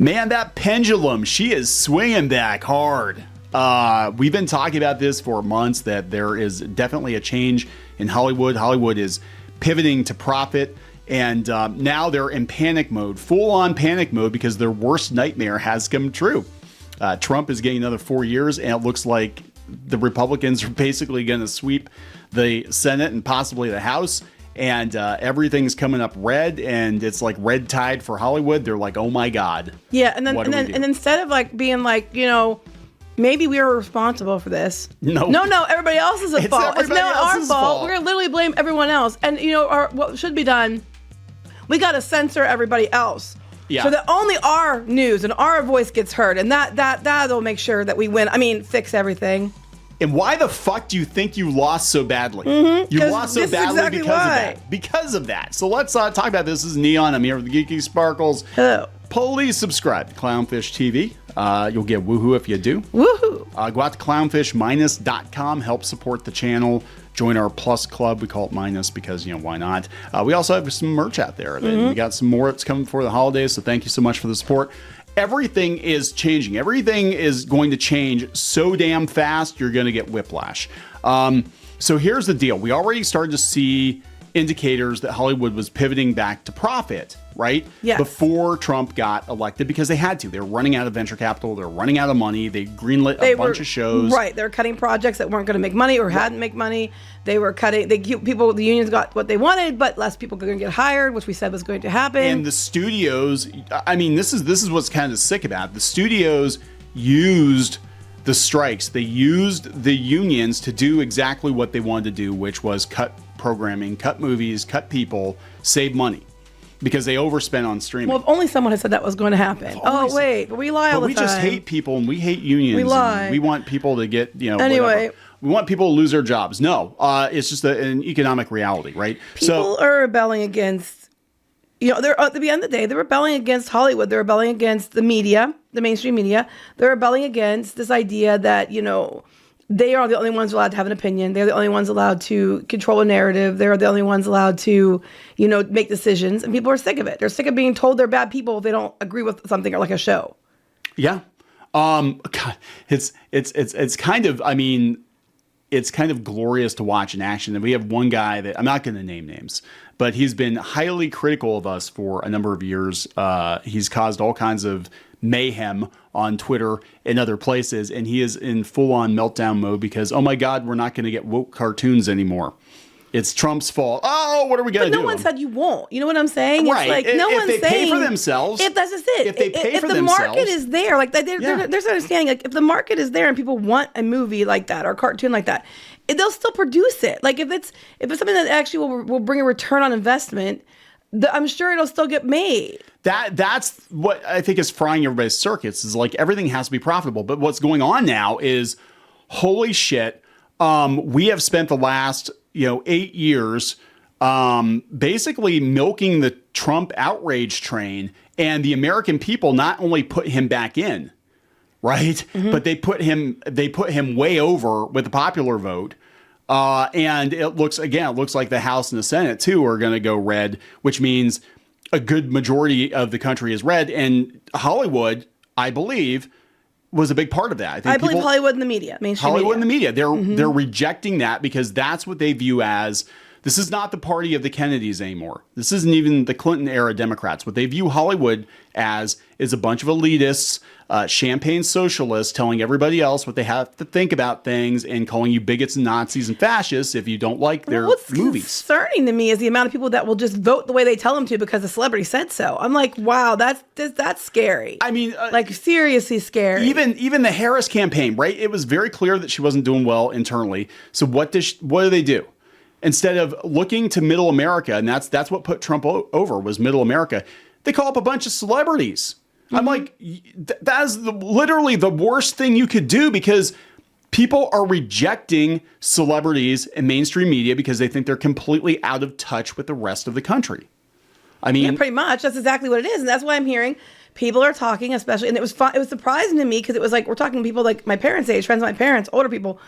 Man, that pendulum, she is swinging back hard. We've been talking about this for months, that there is definitely a change in Hollywood. Hollywood is pivoting to profit, and now they're in panic mode, full-on panic mode, because their worst nightmare has come true. Trump is getting another 4 years, and it looks like the Republicans are basically going to sweep the Senate and possibly the House. And everything's coming up red, and it's like red tide for Hollywood. They're like, oh my God. Yeah, and then instead of like being like, maybe we were responsible for this. No, everybody else is at fault. It's now our fault. We're gonna literally blame everyone else. And what should be done? We gotta censor everybody else. Yeah. So that only our news and our voice gets heard, and that'll make sure that we win. I mean, fix everything. And why the fuck do you think you lost so badly? You lost so badly exactly because of that. Because of that. So let's talk about this. This is Kneon. I'm here with the Geeky Sparkles. Hello. Please subscribe to Clownfish TV. You'll get woohoo if you do. Woohoo. Go out to clownfish-.com. Help support the channel. Join our Plus Club. We call it Minus because, why not? We also have some merch out there. We got some more that's coming for the holidays. So thank you so much for the support. Everything is changing. Everything is going to change so damn fast, you're going to get whiplash. So here's the deal. We already started to see indicators that Hollywood was pivoting back to profit, right? Yes. Before Trump got elected, because they had to. They were running out of venture capital. They're running out of money. They greenlit a bunch of shows. Right. They're cutting projects that weren't going to make money or hadn't make money. They were cutting. The unions got what they wanted, but less people were going to get hired, which we said was going to happen. And the studios, I mean, this is what's kind of sick about it. The studios used the strikes. They used the unions to do exactly what they wanted to do, which was cut programming, cut movies, cut people, save money, because they overspent on streaming. Well, if only someone had said that was going to happen. Oh, wait, but we lie all the time. We just hate people, and we hate unions. We lie. We want people to get, Anyway. Whatever. We want people to lose their jobs. No, it's just an economic reality, right? People are rebelling against, they're at the end of the day, they're rebelling against Hollywood. They're rebelling against the media, the mainstream media. They're rebelling against this idea that, they are the only ones allowed to have an opinion. They're the only ones allowed to control a narrative. They're the only ones allowed to, make decisions. And people are sick of it. They're sick of being told they're bad people if they don't agree with something or like a show. Yeah. God, it's kind of, it's kind of glorious to watch in action. And we have one guy that, I'm not going to name names, but he's been highly critical of us for a number of years. He's caused all kinds of mayhem on Twitter and other places, and he is in full-on meltdown mode because, oh my God, we're not going to get woke cartoons anymore. It's Trump's fault. Oh, what are we going to do? But no one said you won't. You know what I'm saying? Right. It's like, no one's saying... If they pay for themselves... If that's just it. If they pay for themselves... If the market is there, like, there's an understanding, like, if the market is there and people want a movie like that or a cartoon like that, they'll still produce it. Like, if it's something that actually will bring a return on investment, I'm sure it'll still get made. That's what I think is frying everybody's circuits, is like everything has to be profitable. But what's going on now is, holy shit, we have spent the last 8 years basically milking the Trump outrage train, and the American people not only put him back in, right, but they put him way over with the popular vote. And it looks like the House and the Senate too are going to go red, which means a good majority of the country is red. And Hollywood, I believe, was a big part of that. I believe Hollywood and the media, mainstream Hollywood media. and the media, they're rejecting that because that's what they view as, this is not the party of the Kennedys anymore. This isn't even the Clinton era Democrats. What they view Hollywood as is a bunch of elitists, champagne socialists telling everybody else what they have to think about things and calling you bigots and Nazis and fascists if you don't like their What's movies. Concerning to me is the amount of people that will just vote the way they tell them to because the celebrity said so. I'm like, wow, that's scary. I mean, like seriously scary. Even the Harris campaign, right? It was very clear that she wasn't doing well internally. So what do they do? Instead of looking to middle America, and that's what put Trump over, was middle America, they call up a bunch of celebrities. I'm like, that is literally the worst thing you could do, because people are rejecting celebrities and mainstream media because they think they're completely out of touch with the rest of the country. I mean, yeah, pretty much. That's exactly what it is. And that's why I'm hearing people are talking, especially, and it was surprising to me because it was like, we're talking to people like my parents' age, friends of my parents, older people.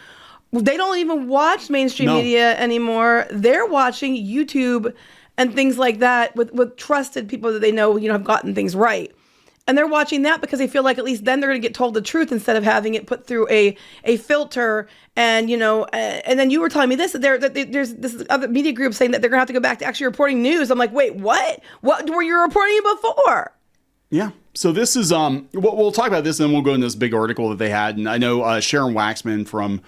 They don't even watch mainstream media anymore. They're watching YouTube and things like that with trusted people that they know, have gotten things right. And they're watching that because they feel like at least then they're going to get told the truth instead of having it put through a filter. And, and then you were telling me this, that there's this other media group saying that they're going to have to go back to actually reporting news. I'm like, wait, what? What were you reporting before? Yeah. So this is, we'll talk about this and then we'll go into this big article that they had. And I know Sharon Waxman from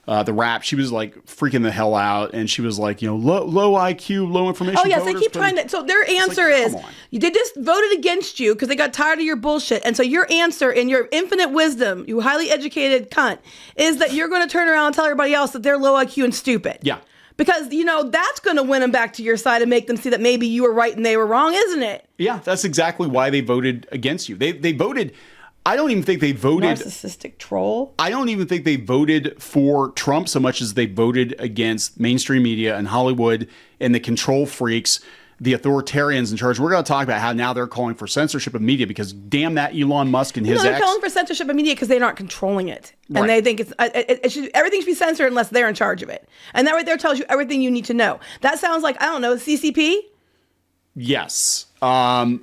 the Wrap, she was like freaking the hell out. And she was like, low IQ, low information. Oh, yes. They keep trying to. So their answer is they just voted against you because they got tired of your bullshit. And so your answer in your infinite wisdom, you highly educated cunt, is that you're going to turn around and tell everybody else that they're low IQ and stupid. Yeah. Because, that's going to win them back to your side and make them see that maybe you were right and they were wrong, isn't it? Yeah, that's exactly why they voted against you. They voted. I don't even think they voted. Narcissistic troll. I don't even think they voted for Trump so much as they voted against mainstream media and Hollywood and the control freaks, the authoritarians in charge. We're going to talk about how now they're calling for censorship of media because damn that Elon Musk and his they're calling for censorship of media because they aren't controlling it. And they think everything should be censored unless they're in charge of it. And that right there tells you everything you need to know. That sounds like, I don't know, CCP? Yes.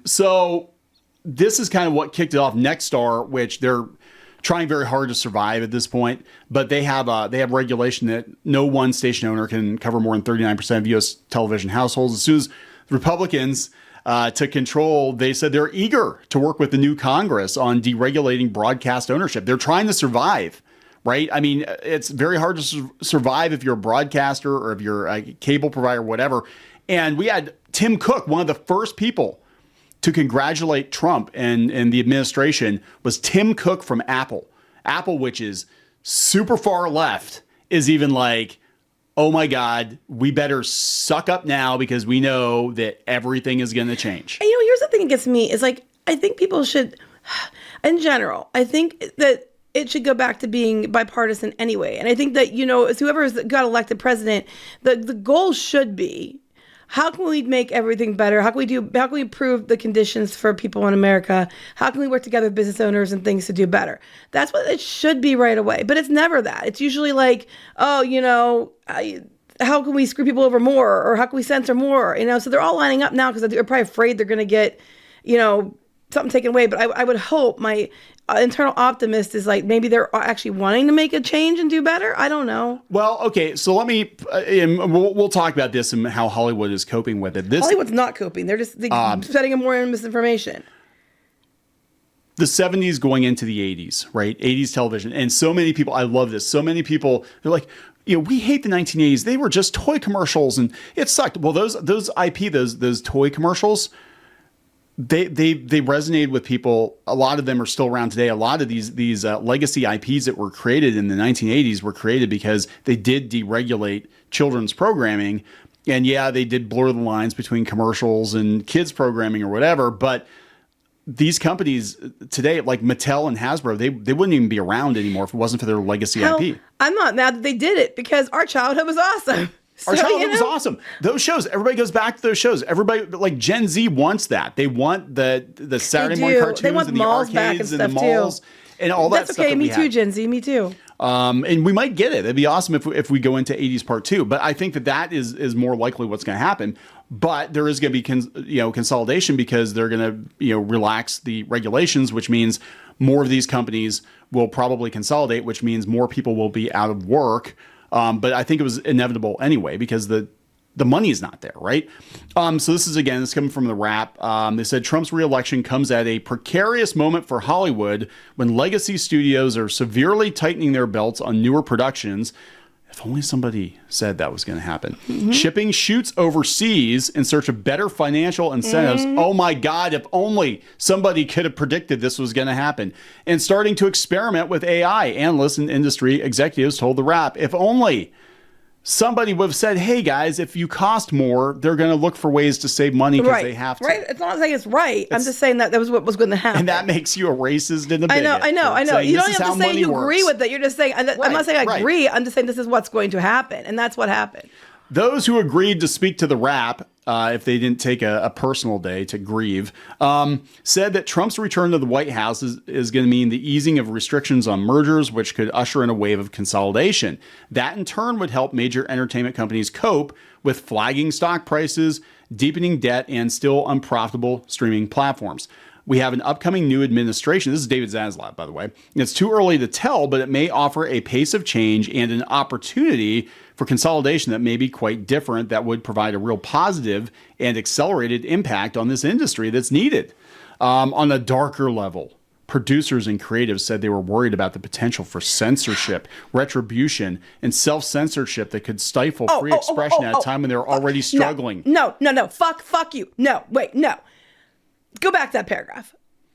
So this is kind of what kicked it off. Nexstar, which they're trying very hard to survive at this point, but they have regulation that no one station owner can cover more than 39% of U.S. television households. As soon as Republicans took control, they said they're eager to work with the new Congress on deregulating broadcast ownership. They're trying to survive, right? I mean, it's very hard to survive if you're a broadcaster or if you're a cable provider, whatever. And we had Tim Cook, one of the first people to congratulate Trump and the administration, was Tim Cook from Apple. Apple, which is super far left, is even like, oh my God, we better suck up now because we know that everything is going to change. And here's the thing that gets me is like, I think people should, in general, I think that it should go back to being bipartisan anyway. And I think that, as whoever got elected president, the goal should be, how can we make everything better? How can we improve the conditions for people in America? How can we work together with business owners and things to do better? That's what it should be right away. But it's never that. It's usually like, how can we screw people over more? Or how can we censor more? So they're all lining up now because they're probably afraid they're going to get, something taken away. But I would hope, my internal optimist is like, maybe they're actually wanting to make a change and do better. I don't know. Well, okay, so let me, we'll talk about this and how Hollywood is coping with it. Hollywood's not coping. They're just setting in more misinformation. The 70s going into the 80s, right? 80s television. And so many people, I love this. So many people, they're like, we hate the 1980s. They were just toy commercials and it sucked. Well, those IP, those toy commercials, they resonated with people. A lot of them are still around today. A lot of these legacy IPs that were created in the 1980s were created because they did deregulate children's programming. And yeah, they did blur the lines between commercials and kids programming or whatever. But these companies today, like Mattel and Hasbro, they wouldn't even be around anymore if it wasn't for their legacy IP. I'm not mad that they did it because our childhood was awesome. Our childhood was awesome. Those shows, everybody goes back to those shows. Everybody, like Gen Z, wants that. They want the Saturday morning cartoons and the arcades and the malls and all that stuff. That's okay. Me too, Gen Z. Me too. And we might get it. It'd be awesome if we go into 80s part 2. But I think that is more likely what's going to happen. But there is going to be consolidation because they're going to relax the regulations, which means more of these companies will probably consolidate, which means more people will be out of work. But I think it was inevitable anyway because the money is not there, right? So this is coming from the Wrap. They said Trump's reelection comes at a precarious moment for Hollywood when legacy studios are severely tightening their belts on newer productions. If only somebody said that was going to happen. Mm-hmm. Shipping shoots overseas in search of better financial incentives. Mm-hmm. Oh my God, if only somebody could have predicted this was going to happen. And starting to experiment with AI. Analysts and industry executives told the Wrap, if only somebody would have said, hey guys, if you cost more, they're going to look for ways to save money because they have to. Right. It's not saying it's right. I'm just saying that was what was going to happen. And that makes you a racist and a bigot. I know. You don't have to say you agree with it. You're just saying, I'm not saying I agree. I'm just saying this is what's going to happen. And that's what happened. Those who agreed to speak to the Wrap, if they didn't take a personal day to grieve, said that Trump's return to the White House is going to mean the easing of restrictions on mergers, which could usher in a wave of consolidation. That in turn would help major entertainment companies cope with flagging stock prices, deepening debt, and still unprofitable streaming platforms. We have an upcoming new administration. This is David Zaslav, by the way. It's too early to tell, but it may offer a pace of change and an opportunity for consolidation that may be quite different, that would provide a real positive and accelerated impact on this industry that's needed. On a darker level, producers and creatives said they were worried about the potential for censorship, retribution, and self-censorship that could stifle free expression at a time when they're already struggling. No. Fuck you. No. Go back to that paragraph.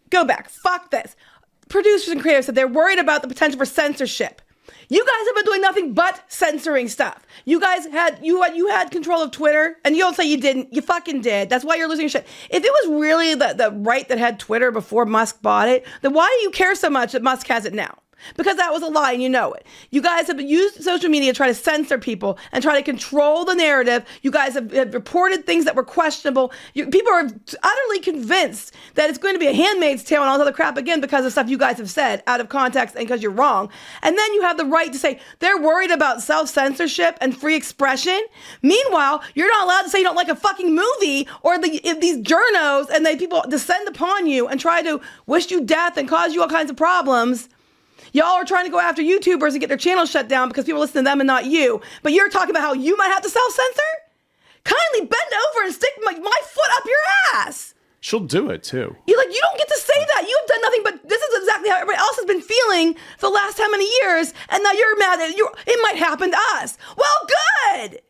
Go back. Fuck this. Producers and creators said they're worried about the potential for censorship. You guys have been doing nothing but censoring stuff. You guys had control of Twitter, and you don't say you didn't. You fucking did. That's why you're losing your shit. If it was really the right that had Twitter before Musk bought it, then why do you care so much that Musk has it now? Because that was a lie and you know it. You guys have used social media to try to censor people and try to control the narrative. You guys have reported things that were questionable. People are utterly convinced that it's going to be a Handmaid's Tale and all this other crap again because of stuff you guys have said out of context and because you're wrong. And then you have the right to say they're worried about self-censorship and free expression. Meanwhile, you're not allowed to say you don't like a fucking movie or these journos and people descend upon you and try to wish you death and cause you all kinds of problems. Y'all are trying to go after YouTubers and get their channels shut down because people listen to them and not you. But you're talking about how you might have to self-censor? Kindly bend over and stick my foot up your ass. She'll do it too. You don't get to say that. You've done nothing but this is exactly how everybody else has been feeling for the last how many years, and now you're mad at it might happen to us. Well, good.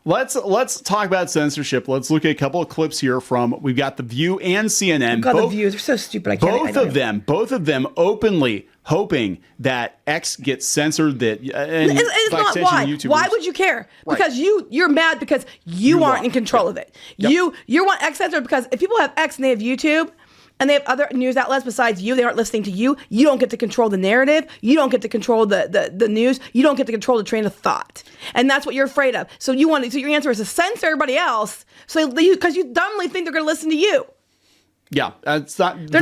Let's talk about censorship. Let's look at a couple of clips here from, we've got The View and CNN. God, The View, they're so stupid. Both of them openly hoping that X gets censored. It's not why. YouTubers. Why would you care? Right. Because you're mad because you aren't in control of it. Yep. You want X censored because if people have X and they have YouTube, and they have other news outlets besides you, they aren't listening to you. You don't get to control the narrative. You don't get to control the news. You don't get to control the train of thought. And that's what you're afraid of. So your answer is to censor everybody else because you dumbly think they're going to listen to you. Yeah, they're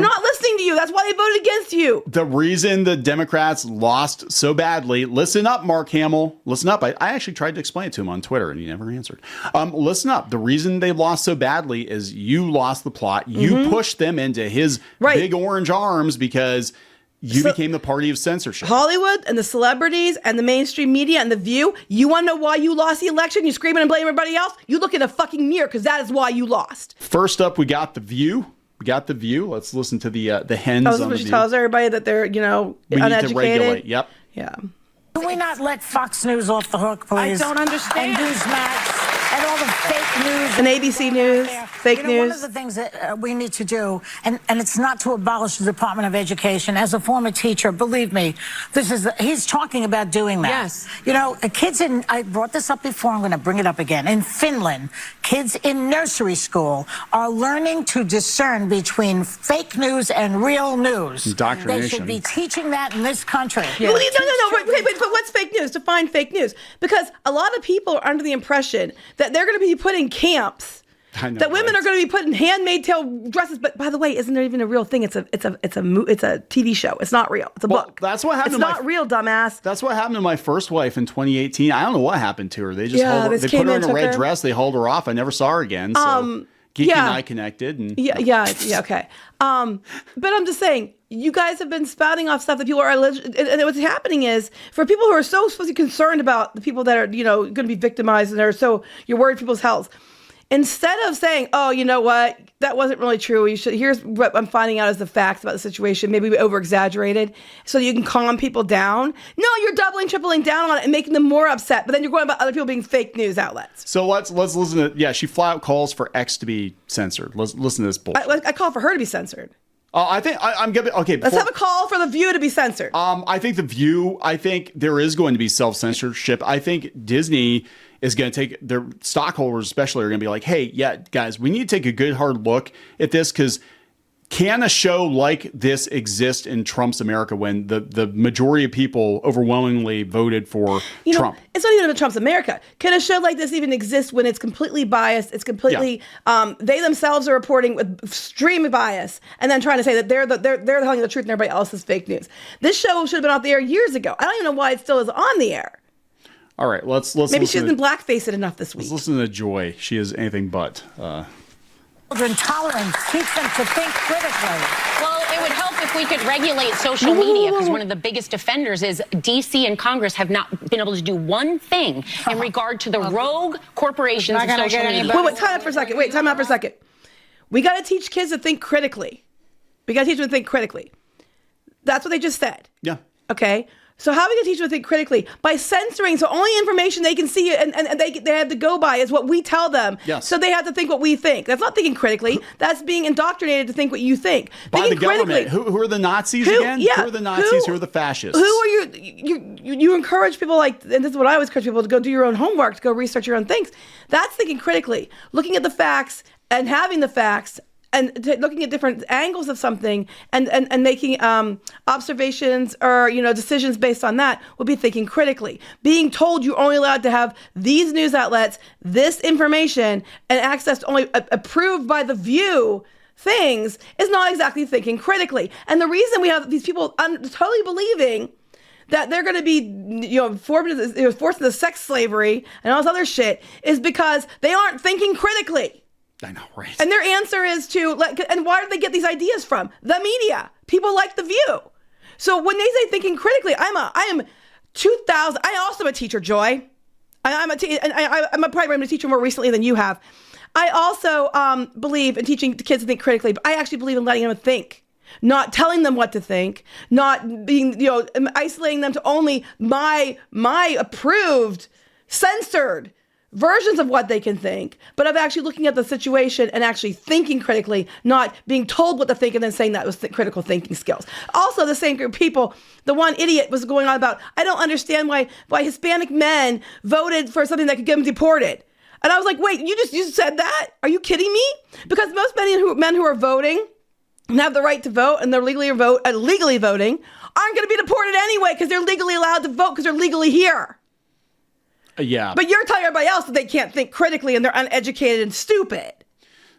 not listening to you. That's why they voted against you. The reason the Democrats lost so badly, listen up, Mark Hamill, listen up. I actually tried to explain it to him on Twitter and he never answered. Listen up. The reason they lost so badly is you lost the plot. You pushed them into his big orange arms because you became the party of censorship. Hollywood and the celebrities and the mainstream media and The View, you want to know why you lost the election? You screaming and blaming everybody else? You look in the fucking mirror because that is why you lost. First up, we got The View. Let's listen to the hens on The View. She tells everybody that they're, we uneducated. need to regulate. Yep. Yeah. Can we not let Fox News off the hook, please? I don't understand. And Newsmax and all the fake news. And ABC News, fake news. One of the things that we need to do, and it's not to abolish the Department of Education. As a former teacher, believe me, he's talking about doing that. Yes. Kids I brought this up before, I'm going to bring it up again. In Finland, kids in nursery school are learning to discern between fake news and real news. Indoctrination. They should be teaching that in this country. Yeah. No. Wait, but what's fake news? Define fake news. Because a lot of people are under the impression that they're going to be put in camps. That women are going to be put in handmaid tale dresses, but by the way, isn't there even a real thing? It's a TV show. It's not real. It's a book. That's what happened. It's not real, dumbass. That's what happened to my first wife in 2018. I don't know what happened to her. They just they put her in a red dress. They hauled her off. I never saw her again. So Geeky and I connected. And Okay. But I'm just saying, you guys have been spouting off stuff that people are and what's happening is for people who are so supposed to be concerned about the people that are going to be victimized and you're worried people's health. Instead of saying, oh, you know what, that wasn't really true. Here's what I'm finding out as the facts about the situation. Maybe we over-exaggerated so you can calm people down. No, you're doubling, tripling down on it and making them more upset. But then you're going about other people being fake news outlets. So let's listen to, she flat out calls for X to be censored. Let's listen to this bullshit. I call for her to be censored. I think I'm going to, okay. Let's have a call for The View to be censored. I think The View, there is going to be self-censorship. I think Disney is going to take their stockholders, especially, are going to be like, hey, yeah, guys, we need to take a good hard look at this because can a show like this exist in Trump's America when the majority of people overwhelmingly voted for Trump? It's not even in Trump's America. Can a show like this even exist when it's completely biased? It's completely they themselves are reporting with extreme bias and then trying to say that they're telling the truth and everybody else is fake news. This show should have been off the air years ago. I don't even know why it still is on the air. All right, let's maybe she hasn't blackfaced it enough this week. Let's listen to Joy. She is anything but. To children tolerance, teach them to think critically. Well, it would help if we could regulate social media, because one of the biggest offenders is D.C. and Congress have not been able to do one thing in regard to the rogue corporations of social media. Wait, time out for a second. Time out for a second. We got to teach kids to think critically. We got to teach them to think critically. That's what they just said. Yeah. Okay. So how are we going to teach them to think critically? By censoring, so only information they can see and they have to go by is what we tell them. Yes. So they have to think what we think. That's not thinking critically. That's being indoctrinated to think what you think. By thinking the government. Who are the Nazis again? Yeah. Who are the Nazis? Who are the fascists? Who are you encourage people like, and this is what I always encourage people, to go do your own homework, to go research your own things. That's thinking critically. Looking at the facts and having the facts and looking at different angles of something and making observations or decisions based on that would be thinking critically. Being told you're only allowed to have these news outlets, this information, and access to only approved by the View things is not exactly thinking critically. And the reason we have these people totally believing that they're going to be forced into sex slavery and all this other shit is because they aren't thinking critically. I know, right? And their answer is and why do they get these ideas from? The media. People like The View. So when they say thinking critically, I am 2000. I also am a teacher, Joy. I'm probably a teacher more recently than you have. I also believe in teaching kids to think critically, but I actually believe in letting them think. Not telling them what to think, not being, isolating them to only my approved, censored versions of what they can think, but of actually looking at the situation and actually thinking critically, not being told what to think and then saying that was critical thinking skills. Also, the same group of people, the one idiot was going on about, I don't understand why Hispanic men voted for something that could get them deported. And I was like, wait, you just said that? Are you kidding me? Because most men who are voting and have the right to vote and they're legally voting aren't going to be deported anyway because they're legally allowed to vote because they're legally here. Yeah. But you're telling everybody else that they can't think critically and they're uneducated and stupid.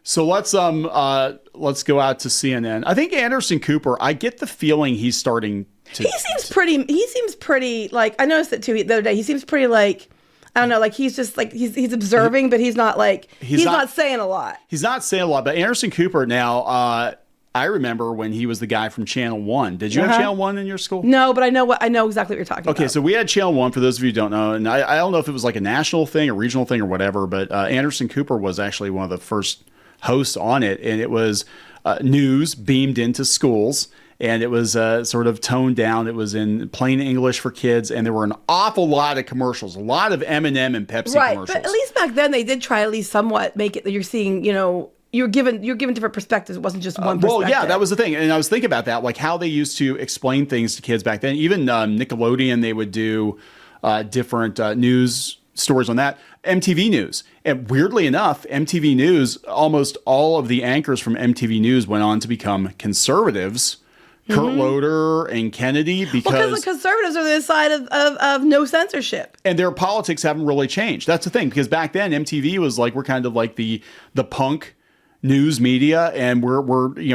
So let's go out to CNN. I think Anderson Cooper, I get the feeling he's starting to... He seems pretty, like, I noticed it too the other day. He seems pretty like, I don't know, like he's just like, he's observing, but he's not like, he's not saying a lot. He's not saying a lot, but Anderson Cooper now, I remember when he was the guy from Channel 1. Did you have Channel 1 in your school? No, but I know exactly what you're talking about. Okay, so we had Channel 1, for those of you who don't know, and I don't know if it was like a national thing, a regional thing, or whatever, but Anderson Cooper was actually one of the first hosts on it, and it was news beamed into schools, and it was sort of toned down. It was in plain English for kids, and there were an awful lot of commercials, a lot of M&M and Pepsi commercials. Right, but at least back then they did try at least somewhat make it that you're seeing, you're given different perspectives. It wasn't just one perspective. Well, yeah, that was the thing. And I was thinking about that, like how they used to explain things to kids back then. Even Nickelodeon, they would do different news stories on that. MTV News. And weirdly enough, MTV News, almost all of the anchors from MTV News went on to become conservatives. Mm-hmm. Kurt Loder and Kennedy, because the conservatives are the side of no censorship. And their politics haven't really changed. That's the thing. Because back then, MTV was like, we're kind of like the punk news media, and we're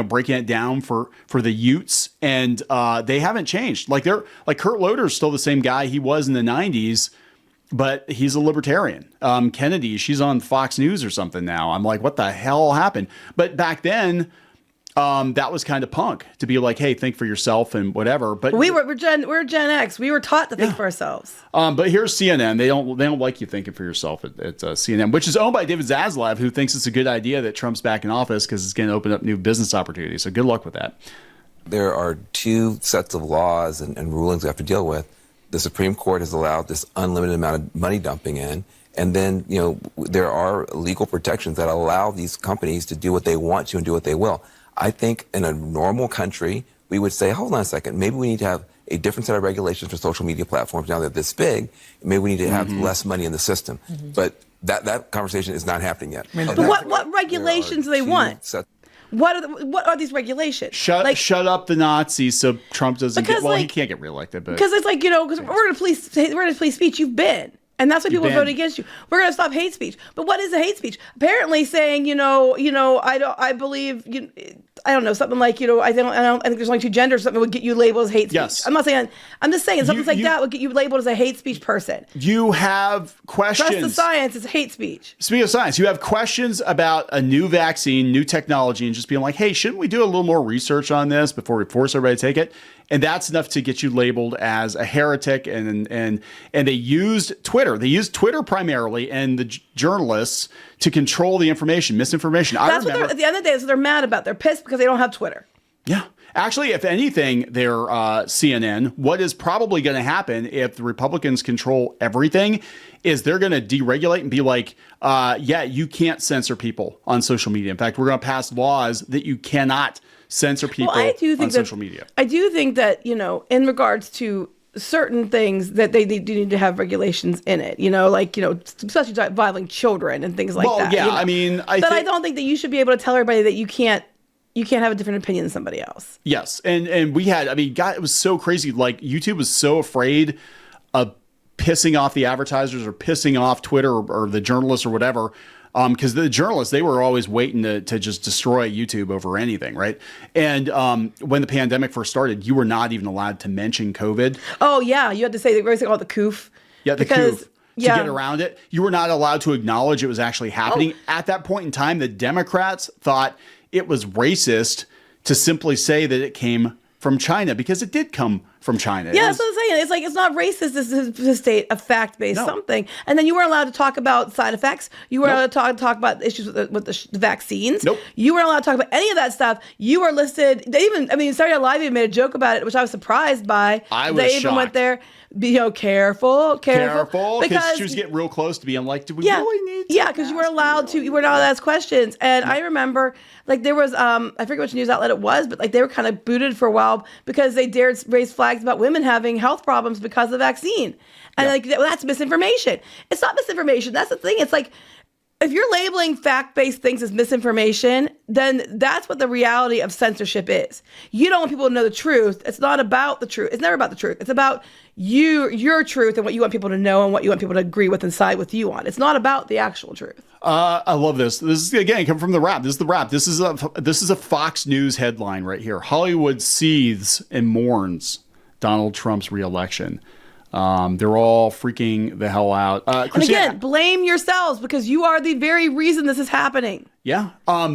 breaking it down for the Utes, and they haven't changed. Like Kurt Loder's still the same guy he was in the 90s, but he's a libertarian. Kennedy, she's on Fox News or something now. I'm like, what the hell happened? But back then, that was kind of punk to be like, hey, think for yourself and whatever. But we're Gen X. We were taught to think for ourselves. But here's CNN. They don't like you thinking for yourself at CNN, which is owned by David Zaslav, who thinks it's a good idea that Trump's back in office because it's going to open up new business opportunities. So good luck with that. There are two sets of laws and rulings we have to deal with. The Supreme Court has allowed this unlimited amount of money dumping in. And then, there are legal protections that allow these companies to do what they want to and do what they will. I think in a normal country, we would say, hold on a second, maybe we need to have a different set of regulations for social media platforms now they're this big. Maybe we need to have less money in the system. Mm-hmm. But that conversation is not happening yet. But what regulations do they want? What are these regulations? Shut up the Nazis so Trump doesn't he can't get reelected. Because it's like, because we're going to police speech. You've been. And that's why people vote against you. We're going to stop hate speech. But what is a hate speech? Apparently saying, I I don't know, something like, I think there's only two genders, something would get you labeled as hate speech. Yes. I'm not saying, I'm just saying something like that would get you labeled as a hate speech person. You have questions. Trust the science is hate speech. Speaking of science, you have questions about a new vaccine, new technology, and just being like, hey, shouldn't we do a little more research on this before we force everybody to take it? And that's enough to get you labeled as a heretic. And they used Twitter. They used Twitter primarily and the journalists to control the information, misinformation. That's what at the end of the day, that's what they're mad about. They're pissed because they don't have Twitter. Yeah. Actually, if anything, they're CNN. What is probably going to happen if the Republicans control everything is they're going to deregulate and be like, yeah, you can't censor people on social media. In fact, we're going to pass laws that you cannot censor people on social media. I do think that, in regards to certain things that they do need to have regulations in it, especially violating children and things like that. Well, yeah, I mean, I don't think that you should be able to tell everybody that you can't have a different opinion than somebody else. Yes. And we had, God, it was so crazy. Like YouTube was so afraid of pissing off the advertisers or pissing off Twitter or the journalists or whatever. Because the journalists, they were always waiting to just destroy YouTube over anything, right? And when the pandemic first started, you were not even allowed to mention COVID. Oh, yeah. You had to say they always call it the coof. Yeah, the coof. To get around it. You were not allowed to acknowledge it was actually happening. At that point in time, the Democrats thought it was racist to simply say that it came from China because it did come from China. Yeah, that's what I'm saying. It's like, it's not racist. This is to state a fact-based something. And then you weren't allowed to talk about side effects. You weren't allowed to talk about issues with the vaccines. Nope. You weren't allowed to talk about any of that stuff. You were listed. Saturday Night Live even made a joke about it, which I was surprised by. I was They even went there. Careful. Because she was getting real close to being like, do we really need to? Yeah, because you were not allowed to ask questions. And I remember, there was, I forget which news outlet it was, but they were kind of booted for a while because they dared raise flags about women having health problems because of the vaccine. And that's misinformation. It's not misinformation. That's the thing. It's like, if you're labeling fact-based things as misinformation, then that's what the reality of censorship is. You don't want people to know the truth. It's not about the truth. It's never about the truth. It's about your truth and what you want people to know and what you want people to agree with and side with you on. It's not about the actual truth. I love this. This is, again, come from the Wrap. This is the Wrap. This is a Fox News headline right here. Hollywood seethes and mourns Donald Trump's reelection. They're all freaking the hell out. And again, blame yourselves because you are the very reason this is happening. Yeah.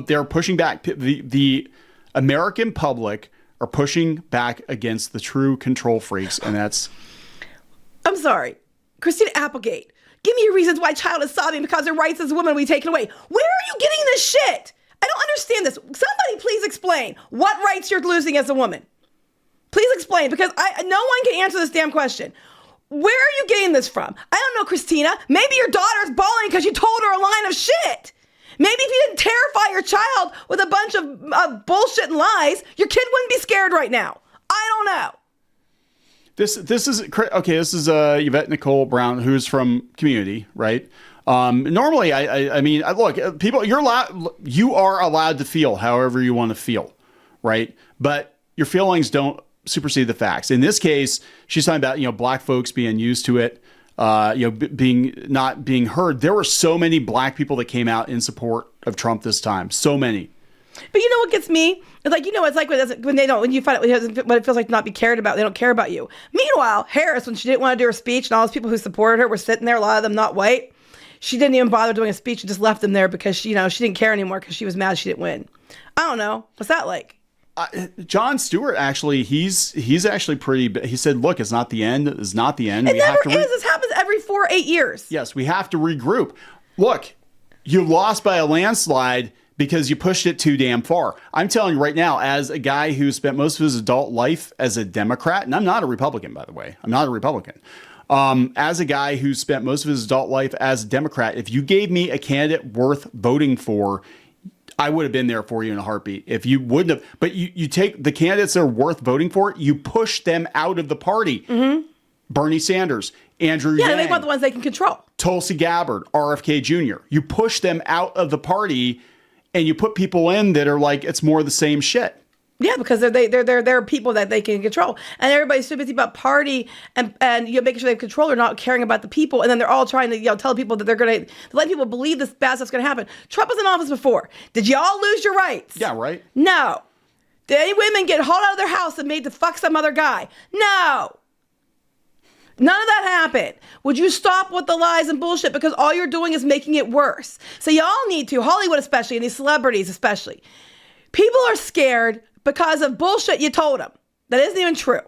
They're pushing back. The American public are pushing back against the true control freaks. And that's... I'm sorry. Christina Applegate. Give me your reasons why child is sobbing because her rights as a woman will be taken away. Where are you getting this shit? I don't understand this. Somebody please explain what rights you're losing as a woman. Please explain because no one can answer this damn question. Where are you getting this from? I don't know, Christina. Maybe your daughter's bawling because you told her a line of shit. Maybe if you didn't terrify your child with a bunch of bullshit and lies, your kid wouldn't be scared right now. I don't know. This is okay. This is Yvette Nicole Brown, who's from Community, right? Normally, I mean, look, people, you are allowed to feel however you want to feel, right? But your feelings don't supersede the facts. In this case, she's talking about black folks being used to it, not being heard. There were so many black people that came out in support of Trump this time. So many. But you know what gets me? It's like, it's like when you find out what it feels like to not be cared about, they don't care about you. Meanwhile, Harris, when she didn't want to do her speech and all those people who supported her were sitting there, a lot of them not white, she didn't even bother doing a speech and just left them there because she didn't care anymore because she was mad she didn't win. I don't know. What's that like? Jon Stewart, actually, he's actually pretty. He said, "Look, it's not the end. It's not the end. It never is. This happens every 4 or 8 years. Yes, we have to regroup. Look, you lost by a landslide because you pushed it too damn far. I'm telling you right now, as a guy who spent most of his adult life as a Democrat, and I'm not a Republican, by the way. I'm not a Republican. As a guy who spent most of his adult life as a Democrat, if you gave me a candidate worth voting for, I would have been there for you in a heartbeat. If you wouldn't have, but you take the candidates that are worth voting for, you push them out of the party. Mm-hmm. Bernie Sanders, Andrew Yang. Yeah, they want the ones they can control. Tulsi Gabbard, RFK Jr. You push them out of the party and you put people in that are like, it's more the same shit. Yeah, because they're people that they can control, and everybody's so busy about party and making sure they have control. They're not caring about the people, and then they're all trying to tell people that they're going to let people believe this bad stuff's going to happen. Trump was in office before. Did y'all lose your rights? Yeah, right. No. Did any women get hauled out of their house and made to fuck some other guy? No. None of that happened. Would you stop with the lies and bullshit? Because all you're doing is making it worse. So y'all need to, Hollywood especially, and these celebrities especially. People are scared because of bullshit you told them. That isn't even true,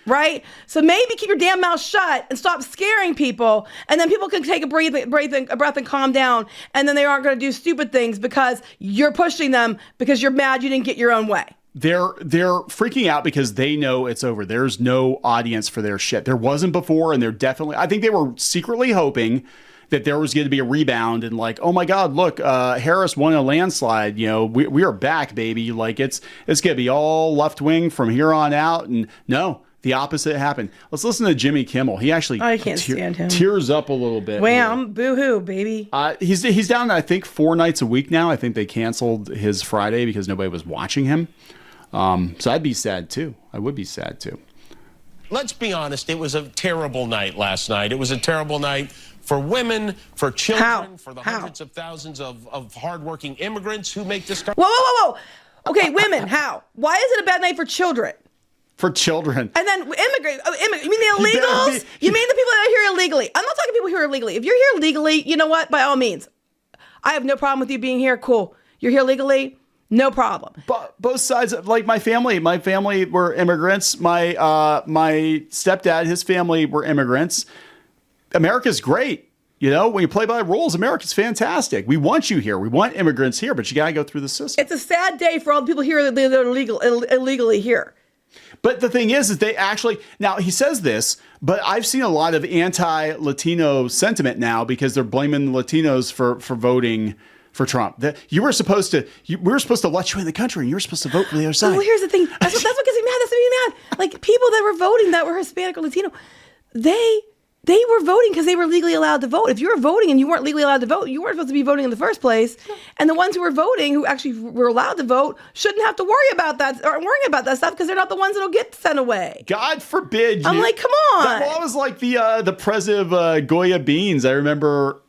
right? So maybe keep your damn mouth shut and stop scaring people, and then people can take a breath and calm down, and then they aren't going to do stupid things because you're pushing them because you're mad you didn't get your own way. They're freaking out because they know it's over. There's no audience for their shit. There wasn't before, and I think they were secretly hoping that there was going to be a rebound and like, oh my God, look, Harris won a landslide. We are back, baby. Like it's going to be all left wing from here on out. And no, the opposite happened. Let's listen to Jimmy Kimmel. He actually I can't stand him. Tears up a little bit. Wham, boo-hoo, baby. He's down, I think, 4 nights a week now. I think they canceled his Friday because nobody was watching him. So I'd be sad too. I would be sad too. Let's be honest. It was a terrible night last night. It was a terrible night for women, for children, for the hundreds of thousands of hardworking immigrants who make this country. Whoa. Okay, women, how? Why is it a bad night for children? For children. And then immigrants. You mean the illegals? You mean the people that are here illegally? I'm not talking people here illegally. If you're here legally, you know what? By all means. I have no problem with you being here. Cool. You're here legally. No problem. But both sides, like my family were immigrants. My stepdad, his family were immigrants. America's great. When you play by the rules, America's fantastic. We want you here. We want immigrants here, but you got to go through the system. It's a sad day for all the people here that are illegally here. But the thing is they actually, now he says this, but I've seen a lot of anti-Latino sentiment now because they're blaming the Latinos for voting for Trump. We were supposed to let you in the country and you were supposed to vote for the other side. Well, here's the thing. That's what gets me mad. That's what gets me mad. Like people that were voting that were Hispanic or Latino, they were voting because they were legally allowed to vote. If you were voting and you weren't legally allowed to vote, you weren't supposed to be voting in the first place. And the ones who were voting, who actually were allowed to vote, shouldn't have to worry about that or worrying about that stuff because they're not the ones that'll get sent away. God forbid. I'm like, come on. That law was like the president of Goya Beans. I remember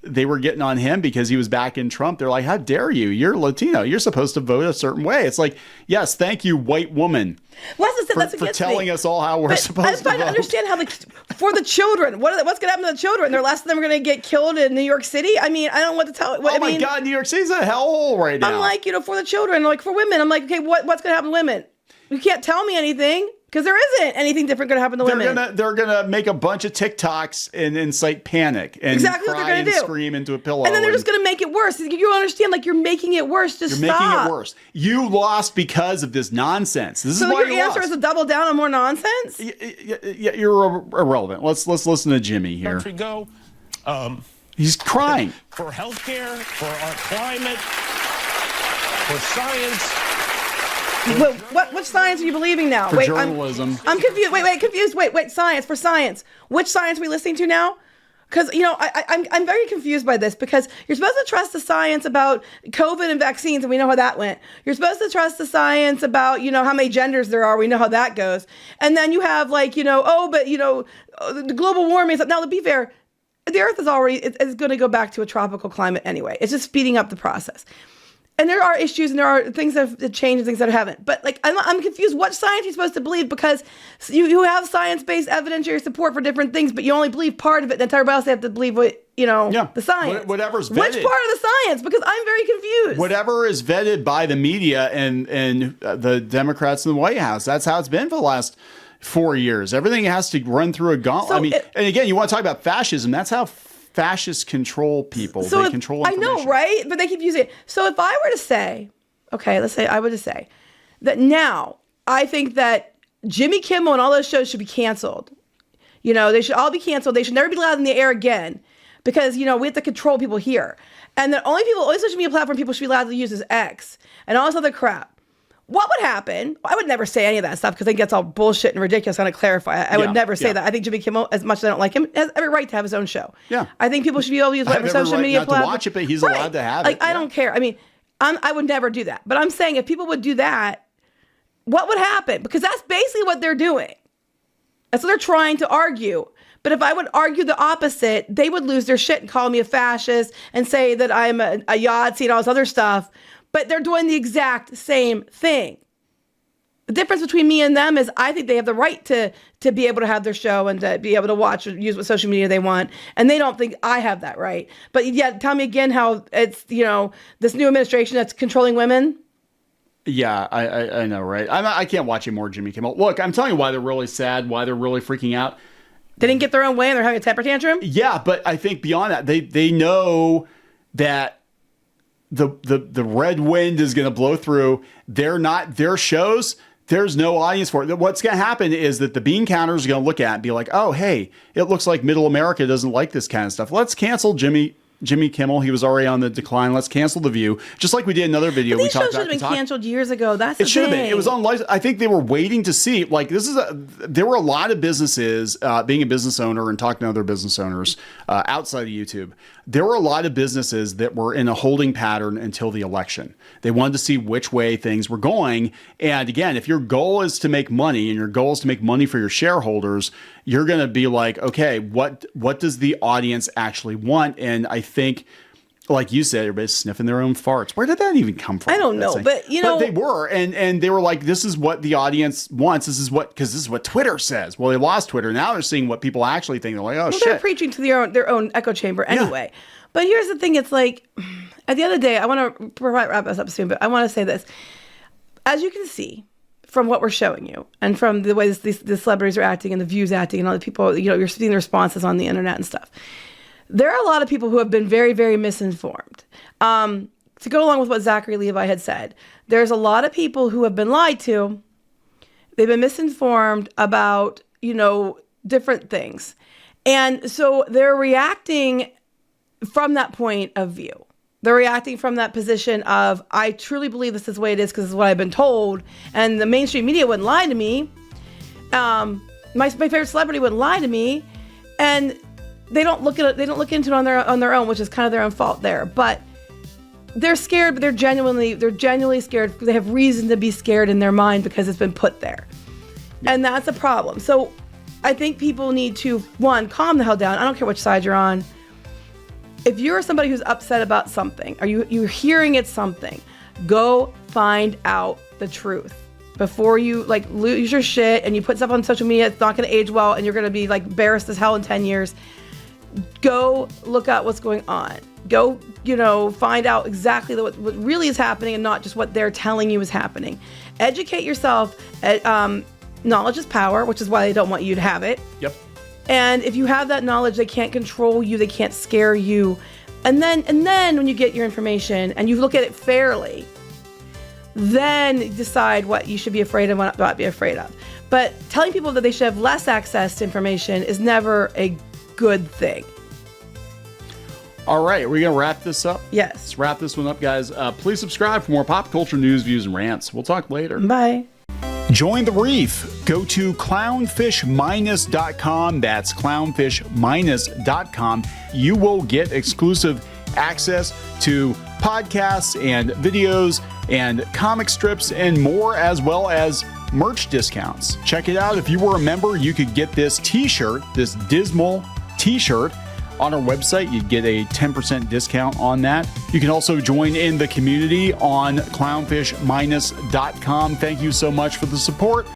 they were getting on him because he was backing Trump. They're like, how dare you? You're Latino. You're supposed to vote a certain way. It's like, yes, thank you, white woman. Well, that's for telling us all how we're supposed to vote. I'm trying to understand how for the children, what's going to happen to the children? The last of them are going to get killed in New York City. I mean, I don't know what to tell. My God, New York City's a hellhole right now. I'm like, for the children, like for women, I'm like, okay, what's going to happen to women? You can't tell me anything. Because there isn't anything different going to happen to women. They're gonna make a bunch of TikToks and incite panic and exactly cry what they're and gonna do. Scream into a pillow. And then they're just going to make it worse. You don't understand. Like you're making it worse. You're making it worse. You lost because of this nonsense. This is why your answer is to double down on more nonsense. You're irrelevant. Let's listen to Jimmy here. Country go. He's crying for healthcare, for our climate, for science. What science are you believing now? For journalism. I'm confused. Confused. Wait, science. For science. Which science are we listening to now? Because, I'm very confused by this because you're supposed to trust the science about COVID and vaccines, and we know how that went. You're supposed to trust the science about, how many genders there are. We know how that goes. And then you have the global warming. Now, to be fair, the Earth is going to go back to a tropical climate anyway. It's just speeding up the process. And there are issues and there are things that have changed and things that haven't. But I'm confused. What science are you supposed to believe? Because you have science-based evidentiary support for different things, but you only believe part of it. Then everybody else have to believe the science. Whatever's vetted. Which part of the science? Because I'm very confused. Whatever is vetted by the media and the Democrats in the White House. That's how it's been for the last 4 years. Everything has to run through a gauntlet. And again, you want to talk about fascism. That's how fascists control people. They control information. I know, right? But they keep using it. So if I were to say, I would just say that I think that Jimmy Kimmel and all those shows should be canceled. They should all be canceled. They should never be allowed in the air again because, we have to control people here. And the only social media platform people should be allowed to use is X and all this other crap. What would happen? I would never say any of that stuff because I think that's all bullshit and ridiculous. I'm going to clarify. I would never say that. I think Jimmy Kimmel, as much as I don't like him, has every right to have his own show. Yeah. I think people should be able to use whatever social media platform. Not to watch it, but he's allowed to have it. I don't care. I mean, I would never do that. But I'm saying if people would do that, what would happen? Because that's basically what they're doing. That's what they're trying to argue. But if I would argue the opposite, they would lose their shit and call me a fascist and say that I'm a Yahtzee and all this other stuff. but they're doing the exact same thing. The difference between me and them is I think they have the right to be able to have their show and to be able to watch or use what social media they want. And they don't think I have that right. But yeah, tell me again how it's, this new administration that's controlling women. Yeah, I know, right? I can't watch any more Jimmy Kimmel. Look, I'm telling you why they're really sad, why they're really freaking out. They didn't get their own way and they're having a temper tantrum? Yeah, but I think beyond that, they know that the red wind is going to blow through. Their shows. There's no audience for it. What's going to happen is that the bean counters are going to look at it and be like, oh, hey, it looks like middle America doesn't like this kind of stuff. Let's cancel Jimmy Kimmel. He was already on the decline. Let's cancel The View. Just like we did another video. These shows should have been canceled years ago. That's the thing. It should have been. It was on license. I think they were waiting to see. Like, there were a lot of businesses, being a business owner and talking to other business owners outside of YouTube. There were a lot of businesses that were in a holding pattern until the election. They wanted to see which way things were going. And again, if your goal is to make money and your goal is to make money for your shareholders, you're going to be like, okay, what does the audience actually want? And I think, like you said, everybody's sniffing their own farts. Where did that even come from? I don't know, but but they were, and they were like, this is what the audience wants. Because this is what Twitter says. Well, they lost Twitter. Now they're seeing what people actually think. They're like, oh, shit. They're preaching to their own echo chamber anyway. Yeah. But here's the thing. It's like, at the end of the day, I want to wrap us up soon, but I want to say this. As you can see from what we're showing you and from the way the celebrities are acting and the views acting and all the people, you're seeing the responses on the internet and stuff. There are a lot of people who have been very, very misinformed. To go along with what Zachary Levi had said, there's a lot of people who have been lied to. They've been misinformed about, different things. And so they're reacting from that point of view. They're reacting from that position of, I truly believe this is the way it is because this is what I've been told. And the mainstream media wouldn't lie to me. My favorite celebrity wouldn't lie to me. And they don't look at it. They don't look into it on their own, which is kind of their own fault there. But they're scared. But they're genuinely scared. They have reason to be scared in their mind because it's been put there, and that's a problem. So I think people need to calm the hell down. I don't care which side you're on. If you're somebody who's upset about something, or you're hearing it's something, go find out the truth before you lose your shit and you put stuff on social media. It's not going to age well, and you're going to be embarrassed as hell in 10 years. Go look at what's going on. Go, find out exactly what really is happening and not just what they're telling you is happening. Educate yourself. Knowledge is power, which is why they don't want you to have it. Yep. And if you have that knowledge, they can't control you. They can't scare you. And then when you get your information and you look at it fairly, then decide what you should be afraid of and what not be afraid of. But telling people that they should have less access to information is never a good thing. All right, are we going to wrap this up? Yes. Let's wrap this one up, guys. Please subscribe for more pop culture news, views, and rants. We'll talk later. Bye. Join the reef. Go to clownfish-.com. That's clownfish-.com. You will get exclusive access to podcasts and videos and comic strips and more, as well as merch discounts. Check it out. If you were a member, you could get this t-shirt, this dismal t-shirt on our website. You'd get a 10% discount on that. You can also join in the community on clownfish-.com. Thank you so much for the support.